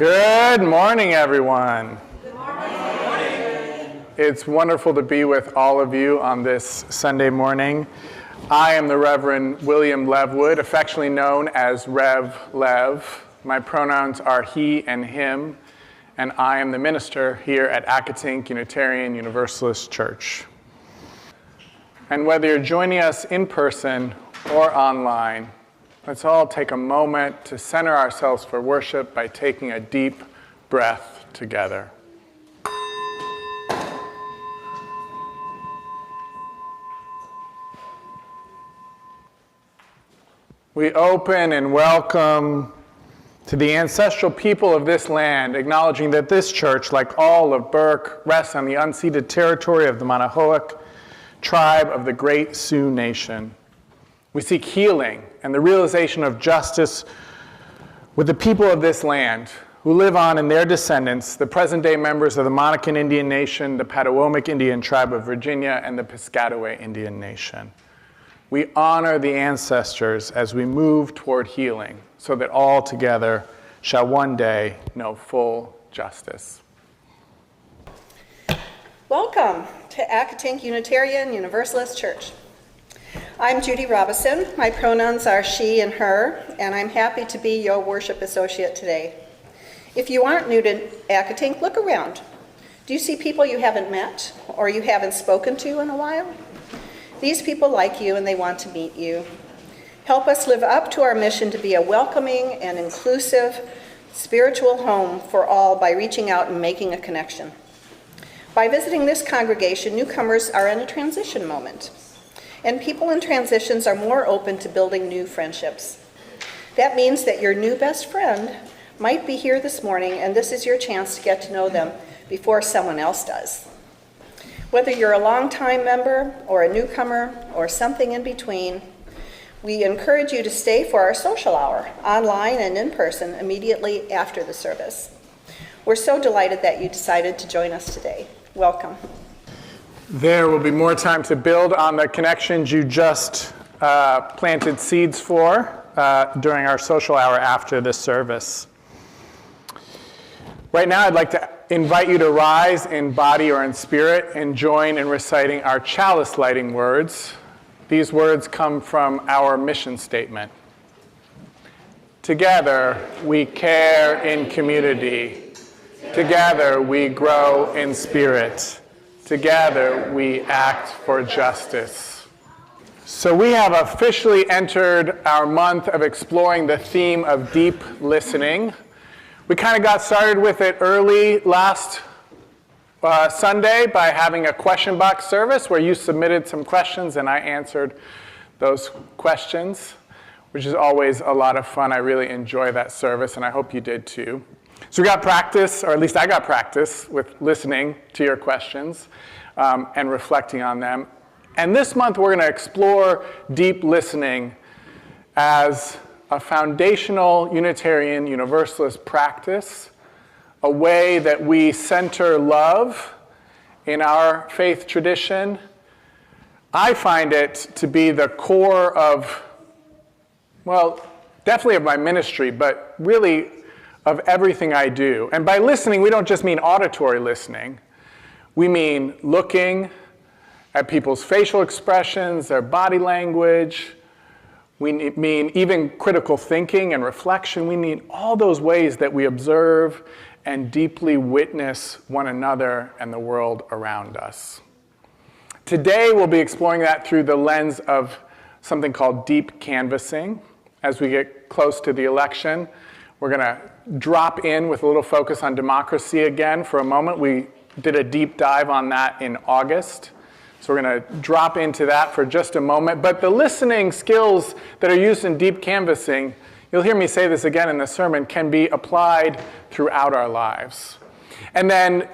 Good morning, everyone. Good morning. It's wonderful to be with all of you on this Sunday morning. I am the Reverend William Levwood, affectionately known as Rev Lev. My pronouns are he and him, and I am the minister here at Accotink Unitarian Universalist Church. And whether you're joining us in person or online, let's all take a moment to center ourselves for worship by taking a deep breath together. We open and welcome to the ancestral people of this land, acknowledging that this church, like all of Burke, rests on the unceded territory of the Manahoac tribe of the Great Sioux Nation. We seek healing and the realization of justice with the people of this land who live on in their descendants, the present-day members of the Monacan Indian Nation, the Potawatomi Indian Tribe of Virginia, and the Piscataway Indian Nation. We honor the ancestors as we move toward healing so that all together shall one day know full justice. Welcome to Accotink Unitarian Universalist Church. I'm Judy Robison. My pronouns are she and her, and I'm happy to be your worship associate today. If you aren't new to Accotink, look around. Do you see people you haven't met or you haven't spoken to in a while? These people like you and they want to meet you. Help us live up to our mission to be a welcoming and inclusive spiritual home for all by reaching out and making a connection. By visiting this congregation, newcomers are in a transition moment, and people in transitions are more open to building new friendships. That means that your new best friend might be here this morning, and this is your chance to get to know them before someone else does. Whether you're a longtime member or a newcomer or something in between, we encourage you to stay for our social hour, online and in person, immediately after the service. We're so delighted that you decided to join us today. Welcome. There will be more time to build on the connections you just planted seeds for during our social hour after this service. Right now, I'd like to invite you to rise in body or in spirit and join in reciting our chalice lighting words. These words come from our mission statement. Together, we care in community. Together, we grow in spirit. Together, we act for justice. So we have officially entered our month of exploring the theme of deep listening. We kind of got started with it early last Sunday by having a question box service where you submitted some questions and I answered those questions, which is always a lot of fun. I really enjoy that service, and I hope you did too. So we got practice, or at least I got practice, with listening to your questions and reflecting on them. And this month we're going to explore deep listening as a foundational Unitarian Universalist practice, a way that we center love in our faith tradition. I find it to be the core of, well, definitely of my ministry, but really of everything I do. And by listening, we don't just mean auditory listening. We mean looking at people's facial expressions, their body language. We mean even critical thinking and reflection. We mean all those ways that we observe and deeply witness one another and the world around us. Today, we'll be exploring that through the lens of something called deep canvassing. As we get close to the election, we're going to drop in with a little focus on democracy again for a moment. We did a deep dive on that in August. So we're going to drop into that for just a moment. But the listening skills that are used in deep canvassing, you'll hear me say this again in the sermon, can be applied throughout our lives. And then,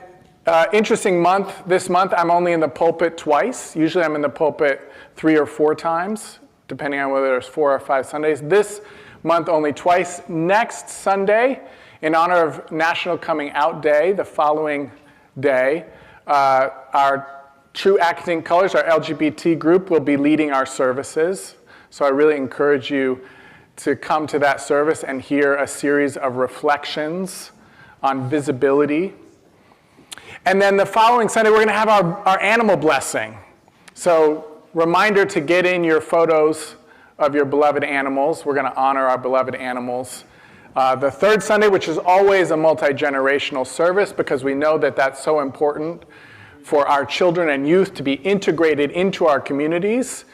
interesting month, this month I'm only in the pulpit twice. Usually I'm in the pulpit 3 or 4 times, depending on whether there's 4 or 5 Sundays. This month only twice. Next Sunday, in honor of National Coming Out Day, the following day, our True Acting Colors, our LGBT group, will be leading our services. So I really encourage you to come to that service and hear a series of reflections on visibility. And then the following Sunday, we're going to have our animal blessing. So reminder to get in your photos of your beloved animals. We're going to honor our beloved animals. The third Sunday, which is always a multi-generational service because we know that that's so important for our children and youth to be integrated into our communities.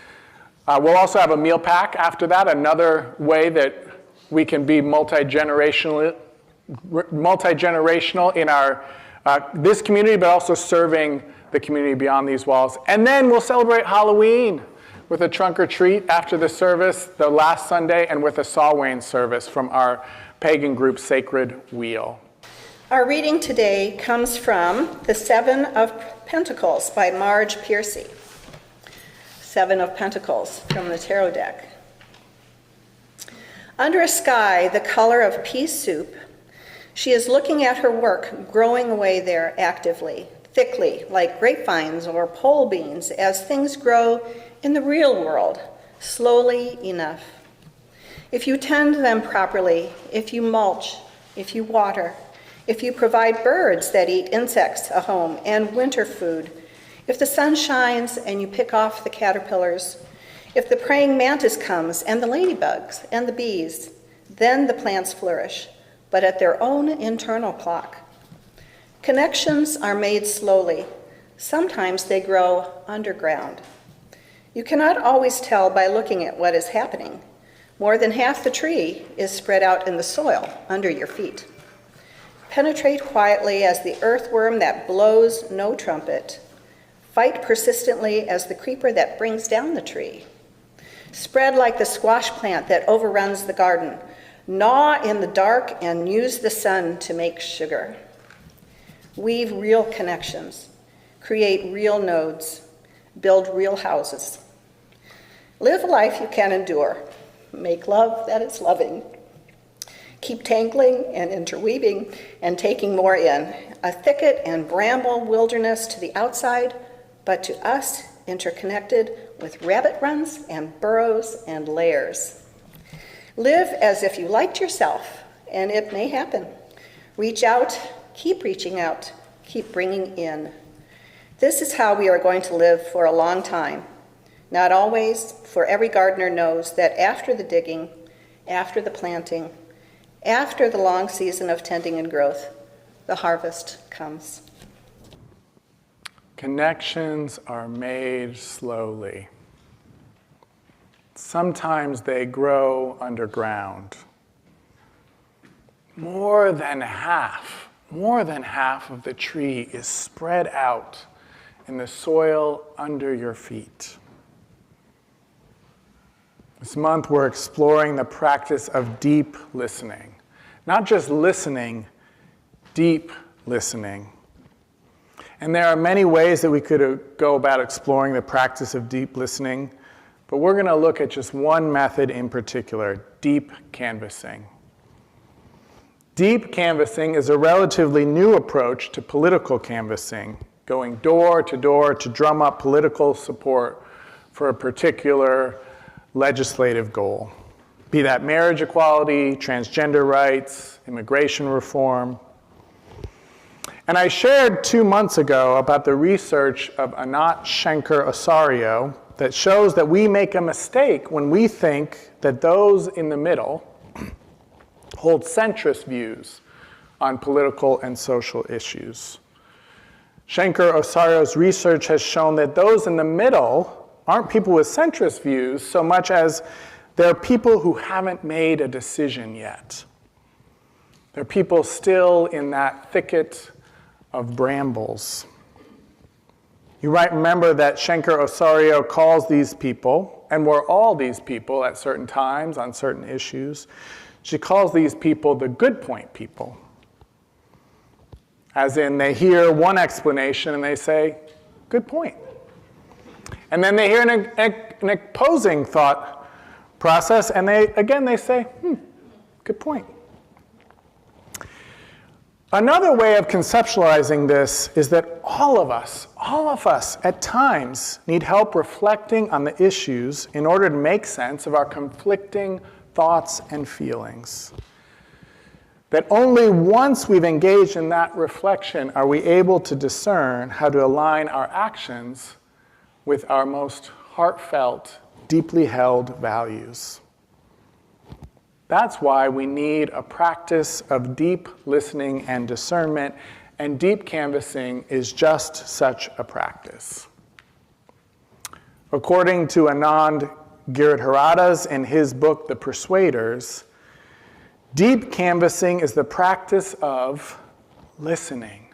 We'll also have a meal pack after that, another way that we can be multi-generational in our this community, but also serving the community beyond these walls. And then we'll celebrate Halloween with a trunk or treat after the service, the last Sunday, and with a Samhain service from our pagan group Sacred Wheel. Our reading today comes from the Seven of Pentacles by Marge Piercy. Seven of Pentacles from the tarot deck. Under a sky the color of pea soup, she is looking at her work growing away there actively, thickly, like grapevines or pole beans, as things grow in the real world, slowly enough. If you tend them properly, if you mulch, if you water, if you provide birds that eat insects a home and winter food, if the sun shines and you pick off the caterpillars, if the praying mantis comes and the ladybugs and the bees, then the plants flourish, but at their own internal clock. Connections are made slowly. Sometimes they grow underground. You cannot always tell by looking at what is happening. More than half the tree is spread out in the soil under your feet. Penetrate quietly as the earthworm that blows no trumpet. Fight persistently as the creeper that brings down the tree. Spread like the squash plant that overruns the garden. Gnaw in the dark and use the sun to make sugar. Weave real connections. Create real nodes. Build real houses. Live a life you can endure. Make love that is loving. Keep tangling and interweaving and taking more in. A thicket and bramble wilderness to the outside, but to us interconnected with rabbit runs and burrows and layers. Live as if you liked yourself, and it may happen. Reach out, keep reaching out, keep bringing in. This is how we are going to live for a long time. Not always, for every gardener knows that after the digging, after the planting, after the long season of tending and growth, the harvest comes. Connections are made slowly. Sometimes they grow underground. More than half of the tree is spread out in the soil under your feet. This month we're exploring the practice of deep listening. Not just listening, deep listening. And there are many ways that we could go about exploring the practice of deep listening, but we're going to look at just one method in particular, deep canvassing. Deep canvassing is a relatively new approach to political canvassing, going door to drum up political support for a particular legislative goal, be that marriage equality, transgender rights, immigration reform. And I shared 2 months ago about the research of Anat Shenker-Osorio that shows that we make a mistake when we think that those in the middle hold centrist views on political and social issues. Shenker-Osorio's research has shown that those in the middle aren't people with centrist views so much as they're people who haven't made a decision yet. They're people still in that thicket of brambles. You might remember that Shenker-Osorio calls these people, and we're all these people at certain times on certain issues, she calls these people the good point people. As in, they hear one explanation and they say, good point. And then they hear an opposing thought process and they say, good point. Another way of conceptualizing this is that all of us at times need help reflecting on the issues in order to make sense of our conflicting thoughts and feelings. that only once we've engaged in that reflection are we able to discern how to align our actions with our most heartfelt, deeply held values. That's why we need a practice of deep listening and discernment, and deep canvassing is just such a practice. According to Anand Giridharadas in his book, The Persuaders, deep canvassing is the practice of listening,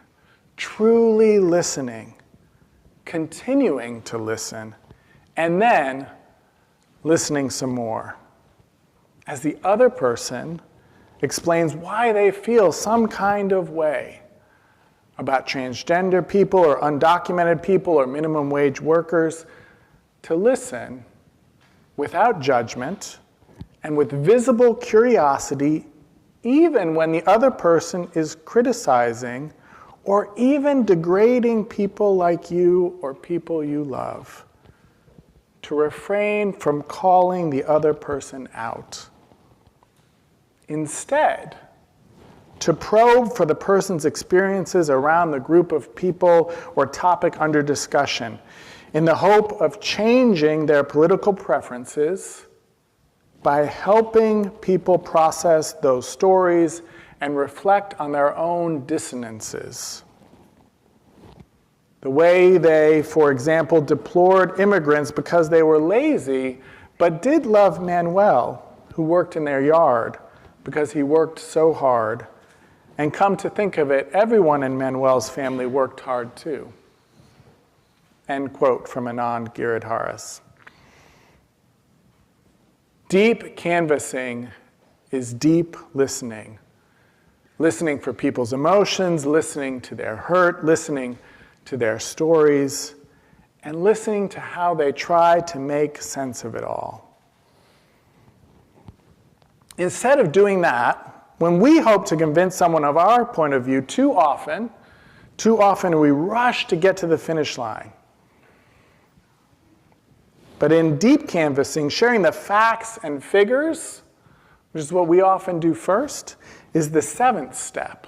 truly listening, continuing to listen, and then listening some more, as the other person explains why they feel some kind of way about transgender people or undocumented people or minimum wage workers, to listen without judgment and with visible curiosity, even when the other person is criticizing or even degrading people like you or people you love, to refrain from calling the other person out. Instead, to probe for the person's experiences around the group of people or topic under discussion, in the hope of changing their political preferences by helping people process those stories and reflect on their own dissonances. The way they, for example, deplored immigrants because they were lazy, but did love Manuel, who worked in their yard because he worked so hard. And come to think of it, everyone in Manuel's family worked hard too. End quote from Anand Giridharadas. Deep canvassing is deep listening. Listening for people's emotions, listening to their hurt, listening to their stories, and listening to how they try to make sense of it all. Instead of doing that, when we hope to convince someone of our point of view, too often we rush to get to the finish line. But in deep canvassing, sharing the facts and figures, which is what we often do first, is the seventh step.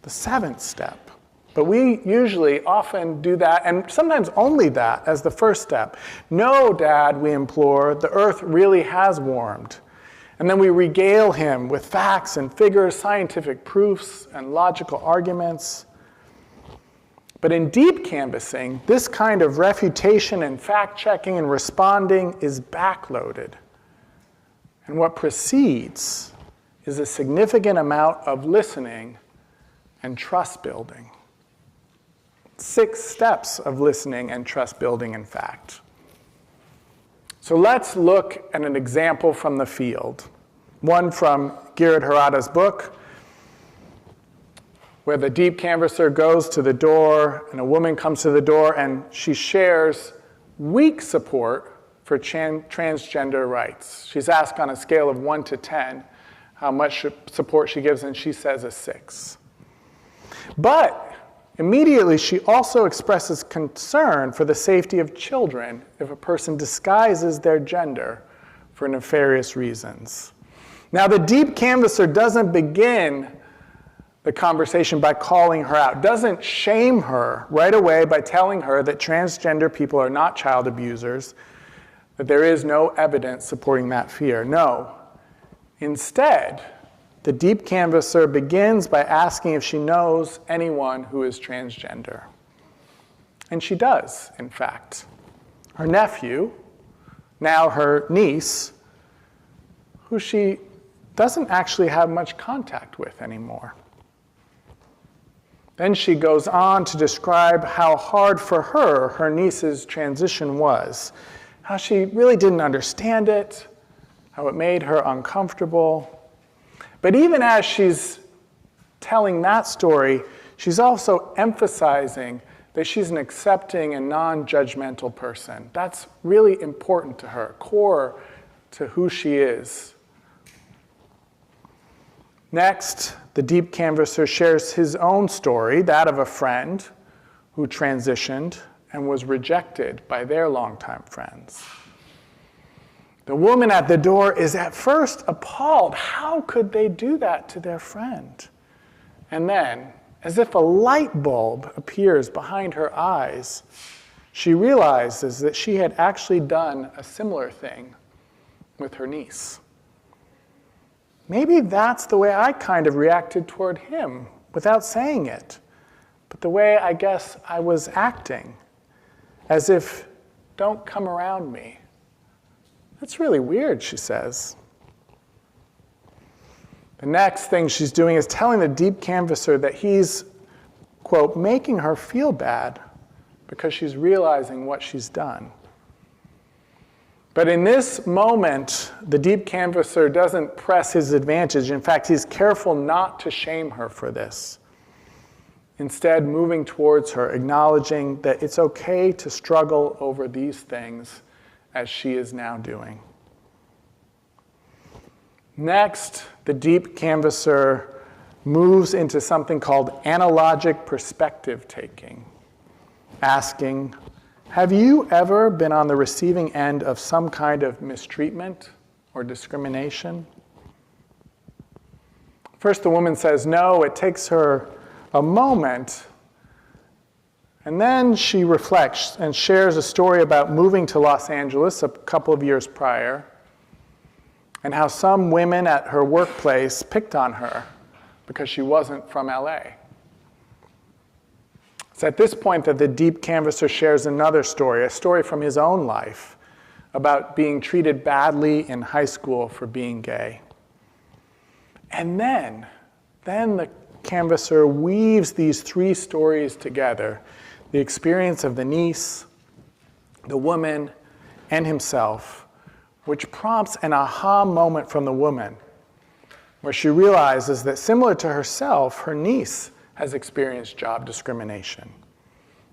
The seventh step. But we usually often do that, and sometimes only that, as the first step. No, Dad, we implore, the earth really has warmed. And then we regale him with facts and figures, scientific proofs, and logical arguments. But in deep canvassing, this kind of refutation and fact-checking and responding is backloaded. And what precedes is a significant amount of listening and trust building. 6 steps of listening and trust building, in fact. So let's look at an example from the field. One from Giridharadas' book, where the deep canvasser goes to the door and a woman comes to the door and she shares weak support for transgender rights. She's asked on a scale of 1 to 10 how much support she gives, and she says a 6. But immediately she also expresses concern for the safety of children if a person disguises their gender for nefarious reasons. Now, the deep canvasser doesn't begin the conversation by calling her out, doesn't shame her right away by telling her that transgender people are not child abusers, that there is no evidence supporting that fear. No. Instead, the deep canvasser begins by asking if she knows anyone who is transgender. And she does, in fact. Her nephew, now her niece, who she doesn't actually have much contact with anymore. Then she goes on to describe how hard for her niece's transition was, how she really didn't understand it, how it made her uncomfortable. But even as she's telling that story, she's also emphasizing that she's an accepting and non-judgmental person. That's really important to her, core to who she is. Next, the deep canvasser shares his own story, that of a friend who transitioned and was rejected by their longtime friends. The woman at the door is at first appalled. How could they do that to their friend? And then, as if a light bulb appears behind her eyes, she realizes that she had actually done a similar thing with her niece. Maybe that's the way I kind of reacted toward him without saying it, but the way I guess I was acting, as if, don't come around me. That's really weird, she says. The next thing she's doing is telling the deep canvasser that he's, quote, making her feel bad because she's realizing what she's done. But in this moment, the deep canvasser doesn't press his advantage. In fact, he's careful not to shame her for this. Instead, moving towards her, acknowledging that it's okay to struggle over these things as she is now doing. Next, the deep canvasser moves into something called analogic perspective taking, asking, have you ever been on the receiving end of some kind of mistreatment or discrimination? First, the woman says no. It takes her a moment, and then she reflects and shares a story about moving to Los Angeles a couple of years prior, and how some women at her workplace picked on her because she wasn't from LA. It's at this point that the deep canvasser shares another story, a story from his own life about being treated badly in high school for being gay. And then the canvasser weaves these three stories together, the experience of the niece, the woman, and himself, which prompts an aha moment from the woman, where she realizes that similar to herself, her niece has experienced job discrimination,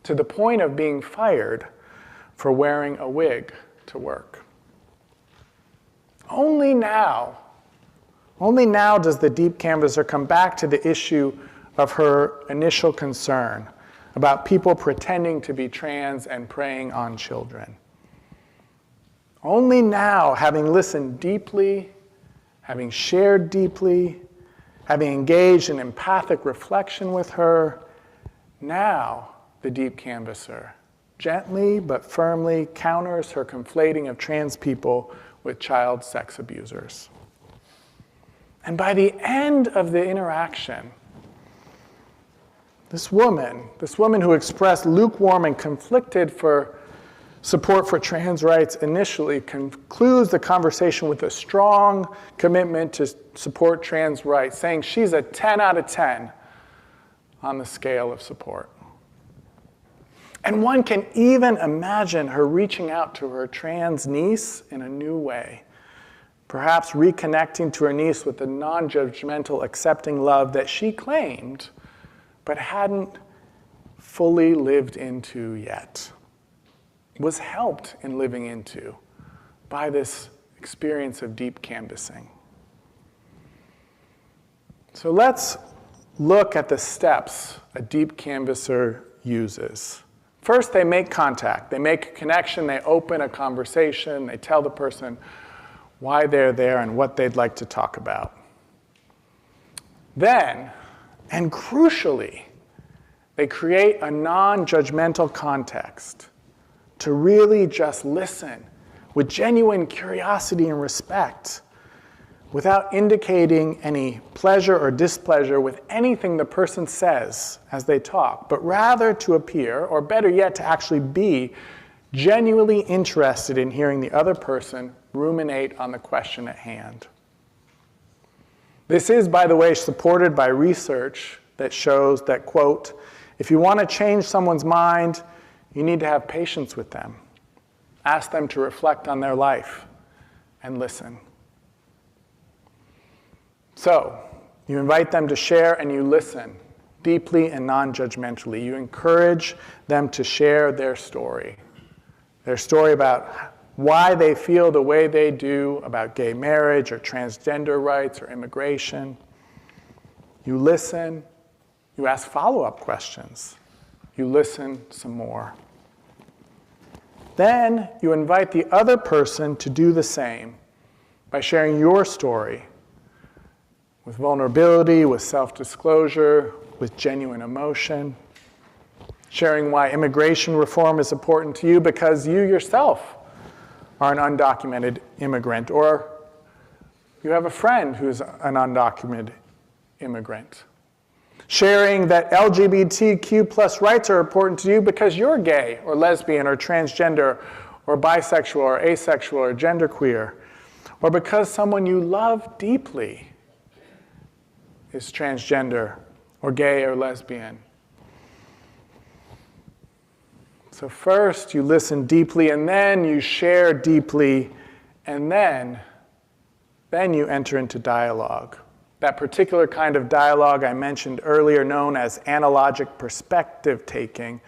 to the point of being fired for wearing a wig to work. Only now does the deep canvasser come back to the issue of her initial concern about people pretending to be trans and preying on children. Only now, having listened deeply, having shared deeply, having engaged in empathic reflection with her, now the deep canvasser gently but firmly counters her conflating of trans people with child sex abusers. And by the end of the interaction, this woman who expressed lukewarm and conflicted for support for trans rights initially concludes the conversation with a strong commitment to support trans rights, saying she's a 10 out of 10 on the scale of support. And one can even imagine her reaching out to her trans niece in a new way, perhaps reconnecting to her niece with the non-judgmental, accepting love that she claimed but hadn't fully lived into yet, was helped in living into by this experience of deep canvassing. So let's look at the steps a deep canvasser uses. First, they make contact. They make a connection. They open a conversation. They tell the person why they're there and what they'd like to talk about. Then, and crucially, they create a non-judgmental context to really just listen with genuine curiosity and respect, without indicating any pleasure or displeasure with anything the person says as they talk, but rather to appear, or better yet, to actually be genuinely interested in hearing the other person ruminate on the question at hand. This is, by the way, supported by research that shows that, quote, if you want to change someone's mind, you need to have patience with them. Ask them to reflect on their life and listen. So, you invite them to share and you listen deeply and non-judgmentally. You encourage them to share their story about why they feel the way they do about gay marriage or transgender rights or immigration. You listen, you ask follow-up questions, you listen some more. Then you invite the other person to do the same by sharing your story with vulnerability, with self-disclosure, with genuine emotion, sharing why immigration reform is important to you because you yourself are an undocumented immigrant, or you have a friend who's an undocumented immigrant. Sharing that LGBTQ plus rights are important to you because you're gay or lesbian or transgender or bisexual or asexual or genderqueer, or because someone you love deeply is transgender or gay or lesbian. So first you listen deeply, and then you share deeply, and then you enter into dialogue. That particular kind of dialogue I mentioned earlier, known as analogic perspective taking,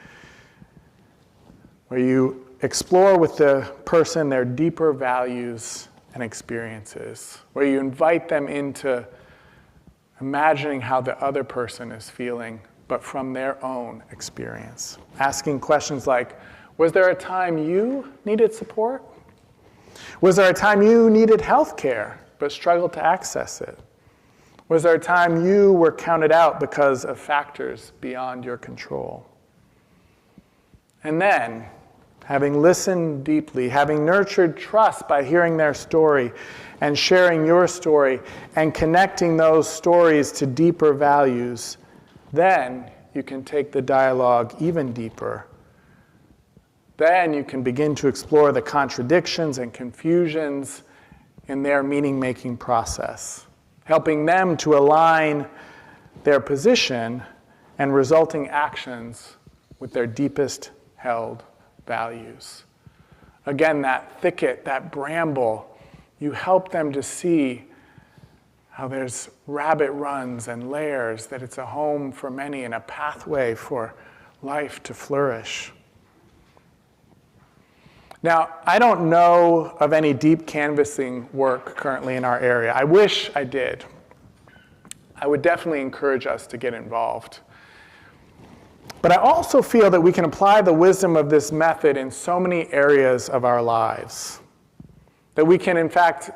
where you explore with the person their deeper values and experiences, where you invite them into imagining how the other person is feeling, but from their own experience. Asking questions like, was there a time you needed support? Was there a time you needed health care but struggled to access it? Was there a time you were counted out because of factors beyond your control? And then, having listened deeply, having nurtured trust by hearing their story and sharing your story and connecting those stories to deeper values, then you can take the dialogue even deeper. Then you can begin to explore the contradictions and confusions in their meaning-making process, helping them to align their position and resulting actions with their deepest held values. Again, that thicket, that bramble, you help them to see how there's rabbit runs and layers, that it's a home for many and a pathway for life to flourish. Now, I don't know of any deep canvassing work currently in our area. I wish I did. I would definitely encourage us to get involved. But I also feel that we can apply the wisdom of this method in so many areas of our lives. That we can, in fact,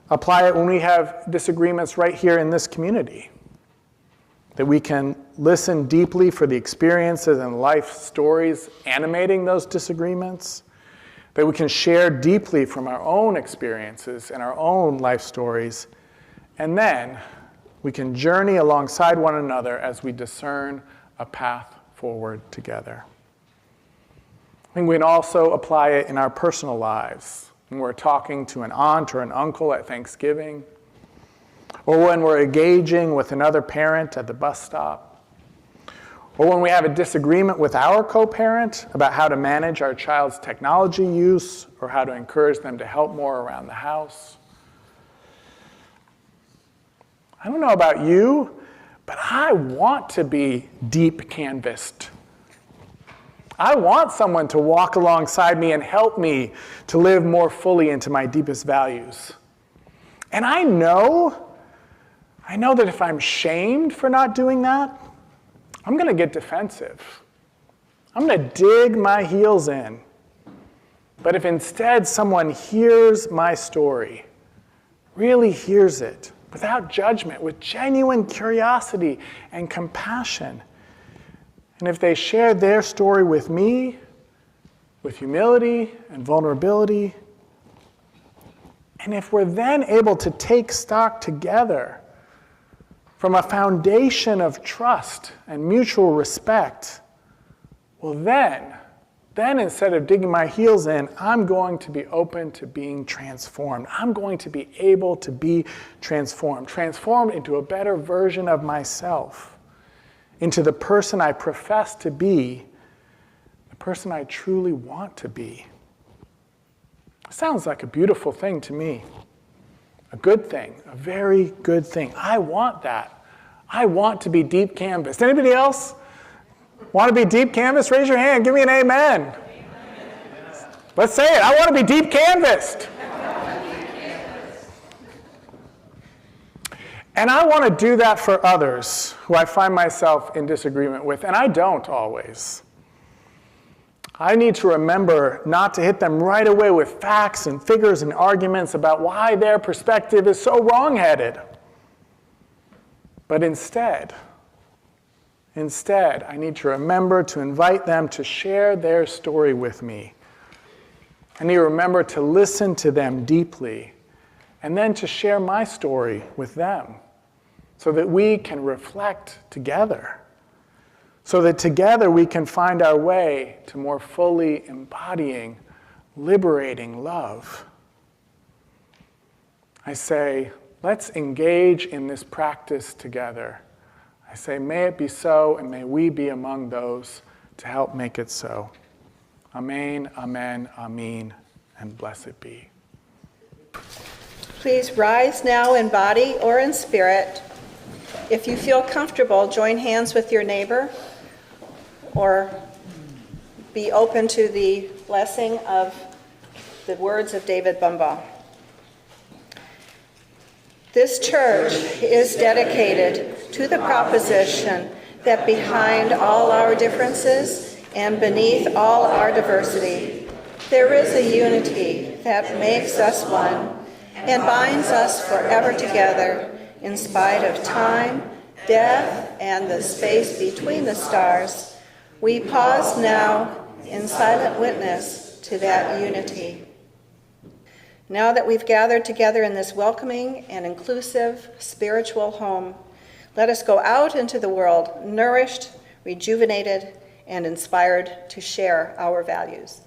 apply it when we have disagreements right here in this community. That we can listen deeply for the experiences and life stories animating those disagreements. That we can share deeply from our own experiences and our own life stories. And then we can journey alongside one another as we discern a path forward together. I think we can also apply it in our personal lives. When we're talking to an aunt or an uncle at Thanksgiving, or when we're engaging with another parent at the bus stop, or when we have a disagreement with our co-parent about how to manage our child's technology use or how to encourage them to help more around the house. I don't know about you, but I want to be deep canvassed. I want someone to walk alongside me and help me to live more fully into my deepest values. And I know that if I'm shamed for not doing that, I'm going to get defensive. I'm going to dig my heels in. But if instead someone hears my story, really hears it, without judgment, with genuine curiosity and compassion, and if they share their story with me, with humility and vulnerability, and if we're then able to take stock together from a foundation of trust and mutual respect, well then instead of digging my heels in, I'm going to be open to being transformed. I'm going to be able to be transformed into a better version of myself, into the person I profess to be, the person I truly want to be. Sounds like a beautiful thing to me. A good thing, a very good thing. I want that. I want to be deep canvassed. Anybody else want to be deep canvassed? Raise your hand. Give me an amen. Amen. Let's say it. I want to be deep canvassed. And I want to do that for others who I find myself in disagreement with, and I don't always. I need to remember not to hit them right away with facts and figures and arguments about why their perspective is so wrong-headed. But instead, I need to remember to invite them to share their story with me. I need to remember to listen to them deeply and then to share my story with them so that we can reflect together, so that together we can find our way to more fully embodying, liberating love. I say, let's engage in this practice together. I say, may it be so, and may we be among those to help make it so. Amen, amen, amen, and blessed be. Please rise now in body or in spirit. If you feel comfortable, join hands with your neighbor or be open to the blessing of the words of David Bumbaugh. This church is dedicated to the proposition that behind all our differences and beneath all our diversity, there is a unity that makes us one and binds us forever together in spite of time, death, and the space between the stars. We pause now in silent witness to that unity. Now that we've gathered together in this welcoming and inclusive spiritual home, let us go out into the world nourished, rejuvenated, and inspired to share our values.